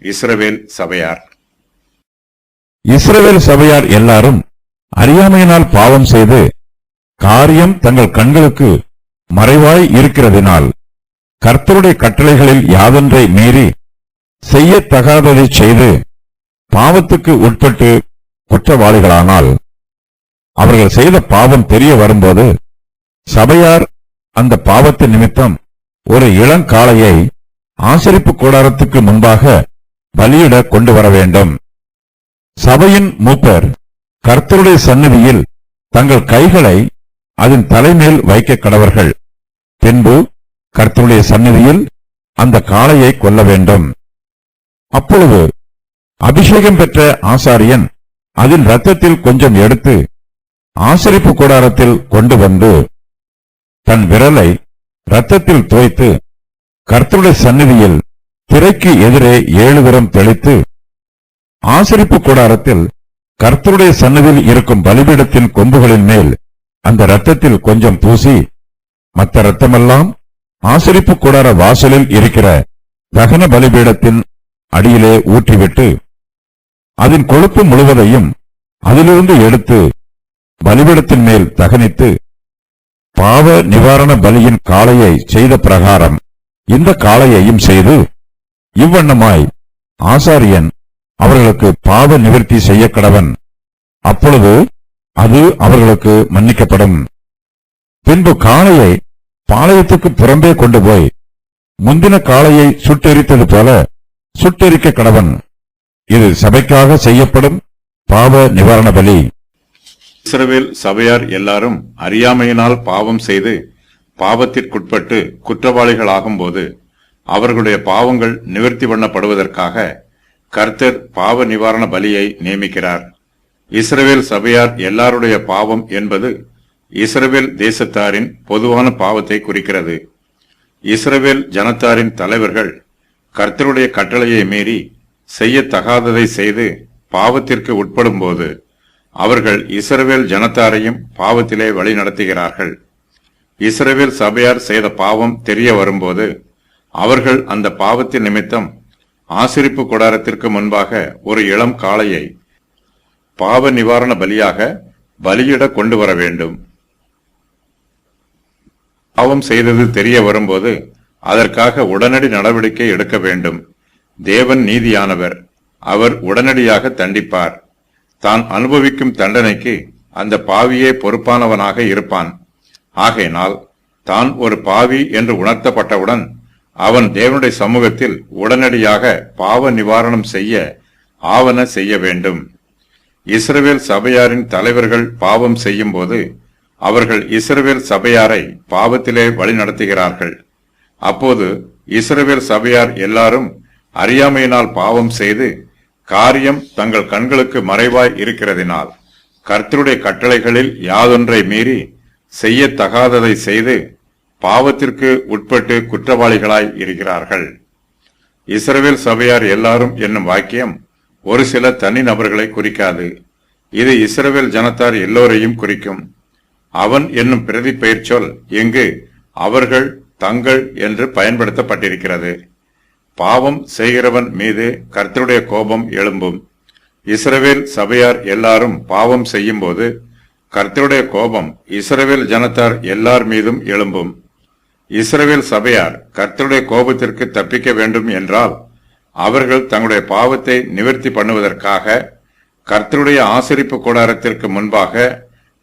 இஸ்ரவேல் சபையார். இஸ்ரவேல் சபையார் எல்லாரும் அறியாமையினால் பாவம் செய்து காரியம் தங்கள் கண்களுக்கு மறைவாய் இருக்கிறதினால் கர்த்தருடைய கட்டளைகளில் யாதொன்றை மீறி செய்யத்தகாததை செய்து பாவத்துக்கு உட்பட்டு குற்றவாளிகளானால் அவர்கள் செய்த பாவம் தெரிய வரும்போது சபையார் அந்த பாவத்தின் நிமித்தம் ஒரு இளங்காளையை ஆசரிப்பு கூடாரத்துக்கு முன்பாக பலியிட கொண்டு வர வேண்டும். சபையின் மூப்பர் கர்த்தருடைய சந்நிதியில் தங்கள் கைகளை அதன் தலைமேல் வைக்க கடவர்கள். பின்பு கர்த்தருடைய சந்நிதியில் அந்த காளையை கொல்ல வேண்டும். அப்பொழுது அபிஷேகம் பெற்ற ஆசாரியன் அதன் இரத்தத்தில் கொஞ்சம் எடுத்து ஆசரிப்பு கூடாரத்தில் கொண்டு வந்து தன் விரலை இரத்தத்தில் தோய்த்து கர்த்தருடைய சந்நிதியில் திரைக்கு எதிரே 7 தரம் தெளித்து ஆசரிப்பு கூடாரத்தில் கர்த்தருடைய சந்நிதியில் இருக்கும் பலிபீடத்தின் கொம்புகளின் மேல் அந்த இரத்தத்தில் கொஞ்சம் பூசி மற்ற இரத்தமெல்லாம் ஆசரிப்பு கூடார வாசலில் இருக்கிற தகன பலிபீடத்தின் அடியிலே ஊற்றிவிட்டு அதன் கொழுப்பு முழுவதையும் அதிலிருந்து எடுத்து பலிபீடத்தின் மேல் தகனித்து பாவ நிவாரண பலியின் காளையை செய்த பிரகாரம் இந்த காளையையும் செய்து இவ்வண்ணமாய் ஆசாரியன் அவர்களுக்கு பாவ நிவர்த்தி செய்ய கடவன். அப்பொழுது அது அவர்களுக்கு மன்னிக்கப்படும். பின்பு காளையை பாளையத்துக்கு புறம்பே கொண்டு போய் முந்தின காளையை சுட்டெரித்தது போல சுட்டெரிக்க கடவன். இது சபைக்காக செய்யப்படும் பாவ நிவாரண பலி. இஸ்ரவேல் சபையார் எல்லாரும் அறியாமையினால் பாவம் செய்து பாவத்திற்குட்பட்டு குற்றவாளிகளாகும்போது அவர்களுடைய பாவங்கள் நிவர்த்தி பண்ணப்படுவதற்காக கர்த்தர் பாவ நிவாரண பலியை நியமிக்கிறார். இஸ்ரவேல் சபையார் எல்லாருடைய பாவம் என்பது இஸ்ரவேல் தேசத்தாரின் பொதுவான பாவத்தை குறிக்கிறது. இஸ்ரவேல் ஜனத்தாரின் தலைவர்கள் கர்த்தருடைய கட்டளையை மீறி செய்யத்தகாததை செய்து பாவத்திற்கு உட்படும் போது அவர்கள் இஸ்ரவேல் ஜனத்தாரையும் பாவத்திலே வழி நடத்துகிறார்கள். இஸ்ரவேல் சபையார் செய்த பாவம் தெரிய வரும்போது அவர்கள் அந்த பாவத்தின் நிமித்தம் ஆசரிப்பு கூடாரத்திற்கு முன்பாக ஒரு இளம் காளையை பாவ நிவாரண பலியாக பலியிட கொண்டு வர வேண்டும். பாவம் செய்தது தெரிய வரும்போது அதற்காக உடனடி நடவடிக்கை எடுக்க வேண்டும். தேவன் நீதியானவர், அவர் உடனடியாக தண்டிப்பார். தான் அனுபவிக்கும் தண்டனைக்கு அந்த பாவியே பொறுப்பானவனாக இருப்பான். ஆகையினால் தான் ஒரு பாவி என்று உணர்த்தப்பட்டவுடன் அவன் தேவனுடைய சமூகத்தில் உடனடியாக பாவ நிவாரணம் செய்ய ஆவன செய்ய வேண்டும். இஸ்ரவேல் சபையாரின் தலைவர்கள் பாவம் செய்யும் போது அவர்கள் இஸ்ரவேல் சபையாரை பாவத்திலே வழி நடத்துகிறார்கள். அப்போது இஸ்ரவேல் சபையார் எல்லாரும் அறியாமையினால் பாவம் செய்து காரியம் தங்கள் கண்களுக்கு மறைவாய் இருக்கிறதினால் கர்த்தருடைய கட்டளைகளில் யாதொன்றை மீறி செய்யத்தகாததை செய்து பாவத்திற்கு உட்பட்டு குற்றவாளிகளாய் இருக்கிறார்கள். இஸ்ரவேல் சபையார் எல்லாரும் என்னும் வாக்கியம் ஒரு சில தனி நபர்களை குறிக்காது. இது இஸ்ரவேல் ஜனத்தார் எல்லோரையும் குறிக்கும். அவன் என்னும் பிரதி பெயர் சொல் இங்கு அவர்கள் தங்கள் என்று பயன்படுத்தப்பட்டிருக்கிறது. பாவம் செய்கிறவன் மீது கர்த்தருடைய கோபம் எழும்பும். இஸ்ரவேல் சபையார் எல்லாரும் பாவம் செய்யும் போது கர்த்தருடைய கோபம் இஸ்ரவேல் ஜனத்தார் எல்லார் மீதும் எழும்பும். இஸ்ரவேல் சபையார் கர்த்தருடைய கோபத்திற்கு தப்பிக்க வேண்டும் என்றால் அவர்கள் தங்களுடைய பாவத்தை நிவர்த்தி பண்ணுவதற்காக கர்த்தருடைய ஆசரிப்பு கூடாரத்திற்கு முன்பாக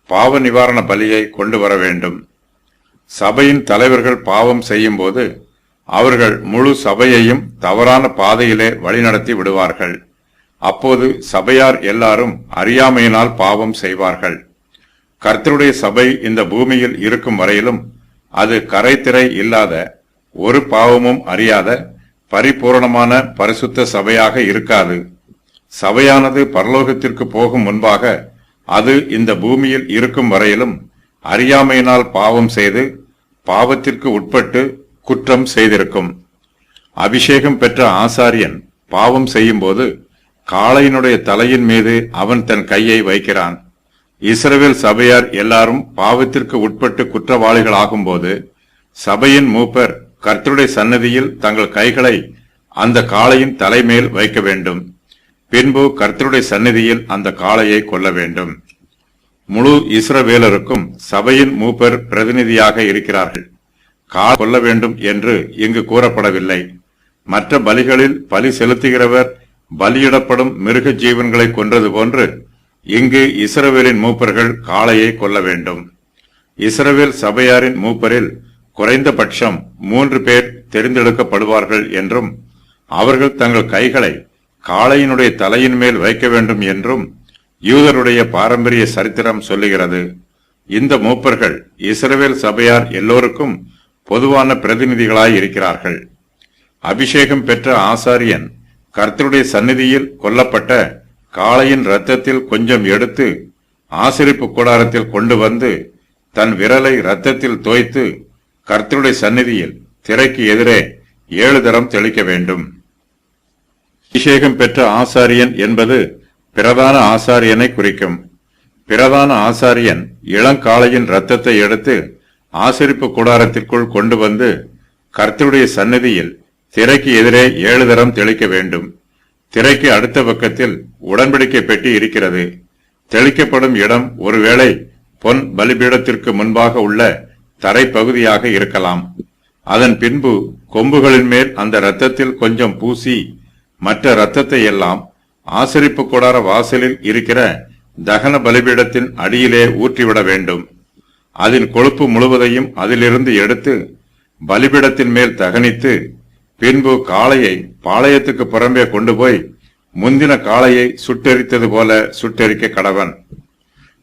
பாவ நிவாரண பலியை கொண்டு வர வேண்டும். சபையின் தலைவர்கள் பாவம் செய்யும் போது அவர்கள் முழு சபையையும் தவறான பாதையிலே வழிநடத்தி விடுவார்கள். அப்போது சபையார் எல்லாரும் அறியாமையினால் பாவம் செய்வார்கள். கர்த்தருடைய சபை இந்த பூமியில் இருக்கும் வரையிலும் அது கரைதிரை இல்லாத ஒரு பாவமும் அறியாத பரிபூரணமான பரிசுத்த சபையாக இருக்காது. சபையானது பரலோகத்திற்கு போகும் முன்பாக அது இந்த பூமியில் இருக்கும் வரையிலும் அறியாமையினால் பாவம் செய்து பாவத்திற்கு உட்பட்டு குற்றம் செய்திருக்கும். அபிஷேகம் பெற்ற ஆசாரியன் பாவம் செய்யும் போது காளையினுடைய தலையின் மீது அவன் தன் கையை வைக்கிறான். இஸ்ரவேல் சபையார் எல்லாரும் பாவத்திற்கு உட்பட்டு குற்றவாளிகள் ஆகும்போது சபையின் மூப்பர் கர்த்தருடைய சன்னதியில் தங்கள் கைகளை அந்த காளையின் தலைமேல் வைக்க வேண்டும். பின்பு கர்த்தருடைய சந்நிதியில் அந்த காளையை கொல்ல வேண்டும். முழு இஸ்ரவேலருக்கும் சபையின் மூப்பர் பிரதிநிதியாக இருக்கிறார்கள். காளை கொல்ல வேண்டும் என்று இங்கு கூறப்படவில்லை. மற்ற பலிகளில் பலி செலுத்துகிறவர் பலியிடப்படும் மிருக ஜீவன்களை கொன்றது போன்று இங்கு இஸ்ரவேலின் மூப்பர்கள் காளையை கொல்ல வேண்டும். இஸ்ரவேல் சபையாரின் மூப்பரில் குறைந்தபட்சம் 3 பேர் தெரிந்தெடுக்கப்படுவார்கள் என்றும் அவர்கள் தங்கள் கைகளை காளையினுடைய தலையின் மேல் வைக்க வேண்டும் என்றும் யூதருடைய பாரம்பரிய சரித்திரம் சொல்லுகிறது. இந்த மூப்பர்கள் இஸ்ரவேல் சபையார் எல்லோருக்கும் பொதுவான பிரதிநிதிகளாய் இருக்கிறார்கள். அபிஷேகம் பெற்ற ஆசாரியன் கர்த்தருடைய சந்நிதியில் கொல்லப்பட்ட காளையின் இரத்தத்தில் கொஞ்சம் எடுத்து ஆசரிப்பு கூடாரத்தில் கொண்டு வந்து தன் விரலை இரத்தத்தில் தோய்த்து கர்த்தருடைய சந்நிதியில் திரைக்கு எதிரே 7 தரம் தெளிக்க வேண்டும். அபிஷேகம் பெற்ற ஆசாரியன் என்பது பிரதான ஆசாரியனை குறிக்கும். பிரதான ஆசாரியன் இளங்காளையின் இரத்தத்தை எடுத்து ஆசரிப்பு கூடாரத்திற்குள் கொண்டு வந்து கர்த்தருடைய சந்நிதியில் திரைக்கு எதிரே 7 தரம் தெளிக்க வேண்டும். திரைக்கு அடுத்த பக்கத்தில் உடன்படிக்கை பெட்டி இருக்கிறது. தெளிக்கப்படும் இடம் ஒருவேளை பொன் பலிபீடத்திற்கு முன்பாக உள்ள தரை பகுதியாக இருக்கலாம். அதன் பின்பு கொம்புகளின் மேல் அந்த இரத்தத்தில் கொஞ்சம் பூசி மற்ற இரத்தத்தை எல்லாம் ஆசரிப்பு கூடார வாசலில் இருக்கிற தகன பலிபீடத்தின் அடியிலே ஊற்றிவிட வேண்டும். அதன் கொழுப்பு முழுவதையும் அதிலிருந்து எடுத்து பலிபீடத்தின் மேல் தகனித்து பின்பு காளையை பாளையத்துக்கு புறம்பே கொண்டு போய் முந்தின காளையை சுட்டெரித்தது போல சுட்டெரிக்க கடவன்.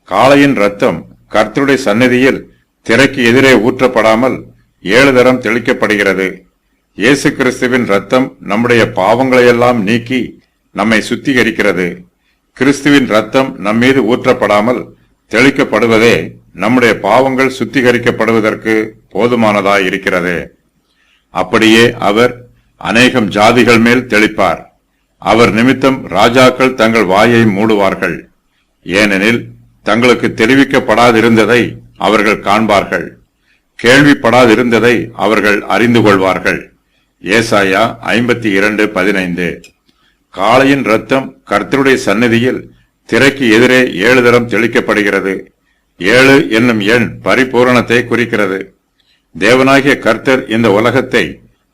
காளையின் இரத்தம் கர்த்தருடைய சந்நிதியில் திரைக்கு எதிரே ஊற்றப்படாமல் 7 தரம் தெளிக்கப்படுகிறது. இயேசு கிறிஸ்துவின் இரத்தம் நம்முடைய பாவங்களையெல்லாம் நீக்கி நம்மை சுத்திகரிக்கிறது. கிறிஸ்துவின் இரத்தம் நம்மீது ஊற்றப்படாமல் தெளிக்கப்படுவதே நம்முடைய பாவங்கள் சுத்திகரிக்கப்படுவதற்கு போதுமானதாயிருக்கிறது. அப்படியே அவர் அநேகம் ஜாதிகள் மேல் தெளிப்பார். அவர் நிமித்தம் ராஜாக்கள் தங்கள் வாயை மூடுவார்கள். ஏனெனில் தங்களுக்கு தெரிவிக்கப்படாதிருந்ததை அவர்கள் காண்பார்கள், கேள்விப்படாதிருந்ததை அவர்கள் அறிந்து கொள்வார்கள். ஏசாயா 52:15. காளையின் இரத்தம் கர்த்தருடைய சந்நிதியில் திரைக்கு எதிரே 7 தரம் தெளிக்கப்படுகிறது. 7 என்னும் எண் பரிபூரணத்தை குறிக்கிறது. தேவனாகிய கர்த்தர் இந்த உலகத்தை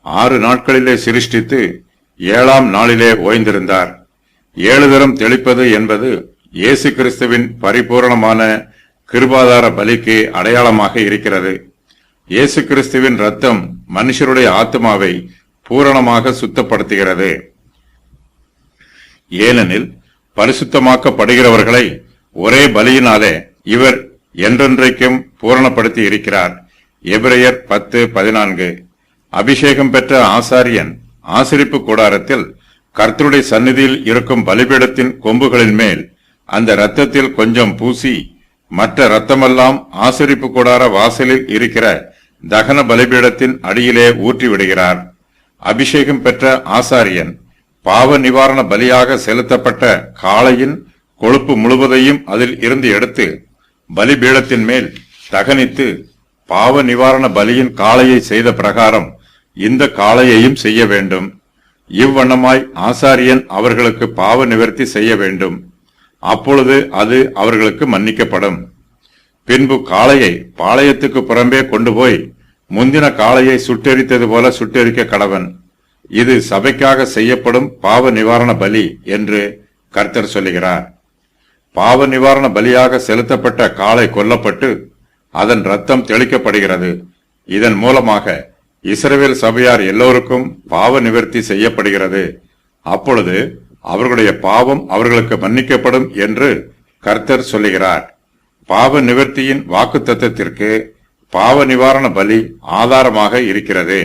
6 நாட்களிலே சிருஷ்டித்து 7ஆம் நாளிலே ஓய்ந்திருந்தார். 7 தரம் தெளிப்பது என்பது இயேசு கிறிஸ்துவின் பரிபூரணமான கிருபாதார பலிக்கு அடையாளமாக இருக்கிறது. இயேசு கிறிஸ்துவின் இரத்தம் மனுஷருடைய ஆத்மாவை பூரணமாக சுத்தப்படுத்துகிறது. ஏனெனில் பரிசுத்தமாக்கப்படுகிறவர்களை ஒரே பலியினாலே இவர் என்றென்றைக்கும் பூரணப்படுத்தி இருக்கிறார். எபிரெயர் 10:14. அபிஷேகம் பெற்ற ஆசாரியன் ஆசரிப்பு கூடாரத்தில் கர்த்தருடைய சந்நிதியில் இருக்கும் பலிபீடத்தின் கொம்புகளின் மேல் அந்த இரத்தத்தில் கொஞ்சம் பூசி மற்ற இரத்தமெல்லாம் ஆசரிப்பு கூடார வாசலில் இருக்கிற தகன பலிபீடத்தின் அடியிலே ஊற்றி விடுகிறார். அபிஷேகம் பெற்ற ஆசாரியன் பாவ நிவாரண பலியாக செலுத்தப்பட்ட காளையின் கொழுப்பு முழுவதையும் அதில் இருந்து எடுத்து பலிபீடத்தின் மேல் தகனித்து பாவ நிவாரண பலியின் காளையை செய்த பிரகாரம் இந்த காளையையும் செய்ய வேண்டும். இவ்வண்ணமாய் ஆசாரியன் அவர்களுக்கு பாவ நிவர்த்தி செய்ய வேண்டும். அப்பொழுது அது அவர்களுக்கு மன்னிக்கப்படும். பின்பு காளையை பாளையத்துக்கு புறம்பே கொண்டு போய் முந்தின காளையை சுட்டெரித்தது போல சுட்டெரிக்க கடவன். இது சபைக்காக செய்யப்படும் பாவ நிவாரண பலி என்று கர்த்தர் சொல்லுகிறார். பாவ நிவாரண பலியாக செலுத்தப்பட்ட காளை கொல்லப்பட்டு அதன் இரத்தம் தெளிக்கப்படுகிறது. இதன் மூலமாக இஸ்ரவேல் சபையார் எல்லோருக்கும் பாவ நிவர்த்தி செய்யப்படுகிறது. அப்பொழுது அவர்களுடைய பாவம் அவர்களுக்கு மன்னிக்கப்படும் என்று கர்த்தர் சொல்லுகிறார். பாவ நிவர்த்தியின் வாக்குத்தத்தத்திற்கு பாவ நிவாரண பலி ஆதாரமாக இருக்கிறது.